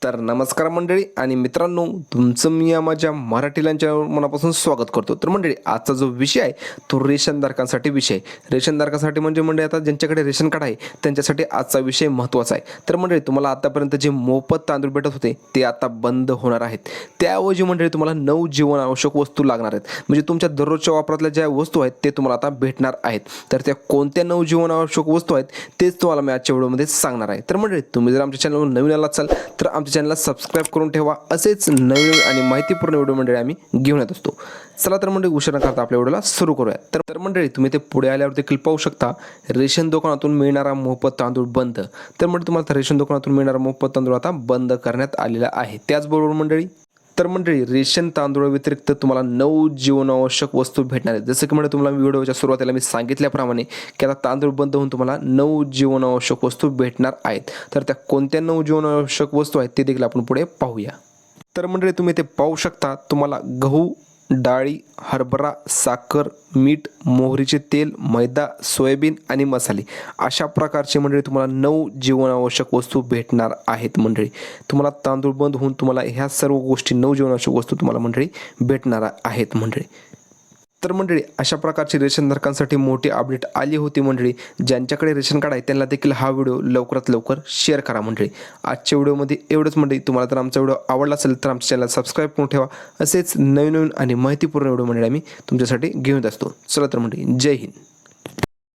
तर नमस्कार मंडळी आणि मित्रांनो, तुमचं मी या माझ्या मराठी लंचवर मनापासून स्वागत करतो. तर मंडळी, आजचा जो विषय आहे तो रेशनधारकांसाठी विषय. रेशनधारकांसाठी म्हणजे आता ज्यांच्याकडे रेशन कार्ड आहे त्यांच्यासाठी आजचा विषय महत्त्वाचा आहे. तर मंडळी, तुम्हाला आतापर्यंत जे मोफत तांदूळ भेटत होते ते आता बंद होणार आहेत. त्याऐवजी मंडळी तुम्हाला 9 जीवनावश्यक वस्तू लागणार आहेत. म्हणजे तुमच्या दररोजच्या वापरातल्या ज्या वस्तू आहेत ते तुम्हाला आता भेटणार आहेत. तर त्या कोणत्या 9 जीवनावश्यक वस्तू आहेत तेच तुम्हाला मी आजच्या व्हिडिओमध्ये सांगणार आहे. तर मंडळी, तुम्ही जर आमच्या चॅनलवर नवीन आलात असाल तर आमच्या चॅनलला सबस्क्राईब करून ठेवा. असेच नवीन आणि माहितीपूर्ण व्हिडिओ मंडळी आम्ही घेऊन येत असतो. चला तर मंडळी, उशीर न करता आपल्या व्हिडिओला सुरू करूया. तर मंडळी, तुम्ही ते पुढे आल्यावर देखील पाहू शकता, रेशन दुकानातून मिळणारा मोफत तांदूळ बंद. तर मंडळी, तुम्हाला रेशन दुकानातून मिळणारा मोफत तांदूळ आता बंद करण्यात आलेला आहे. त्याचबरोबर मंडळी रेशन तांदूळाव्यतिरिक्त तुम्हाला 9 जीवनावश्यक वस्तू भेटणार आहेत. जसं की म्हणजे तुम्हाला व्हिडिओच्या सुरुवातीला मी सांगितल्याप्रमाणे की आता तांदूळ बंद होऊन तुम्हाला 9 जीवनावश्यक वस्तू भेटणार आहेत. तर त्या कोणत्या 9 जीवनावश्यक वस्तू आहेत ते देखील आपण पुढे पाहूया. तर मंडळी, तुम्ही ते पाहू शकता, तुम्हाला गहू, डाळी, हरभरा, साखर, मीठ, मोहरीचे तेल, मैदा, सोयाबीन आणि मसाले अशा प्रकारचे मंडळी तुम्हाला 9 जीवनावश्यक वस्तू भेटणार आहेत. मंडळी, तुम्हाला तांदूळ बंद होऊन तुम्हाला ह्या सर्व गोष्टी 9 जीवनावश्यक वस्तू तुम्हाला मंडळी भेटणार आहेत. मंडळी, तर मंडळी, अशा प्रकारची रेशनधारकांसाठी मोठी अपडेट आली होती. मंडळी, ज्यांच्याकडे रेशन कार्ड आहे त्यांना देखील हा व्हिडिओ लवकरात लवकर शेअर करा. मंडळी, आजच्या व्हिडिओमध्ये एवढंच. मंडळी, तुम्हाला जर आमचा व्हिडिओ आवडला असेल तर आमच्या चॅनल सबस्क्राईब करून ठेवा. असेच नवीन आणि माहितीपूर्ण व्हिडिओ मंडळी आम्ही तुमच्यासाठी घेऊन असतो. चला तर मंडळी, जय हिंद.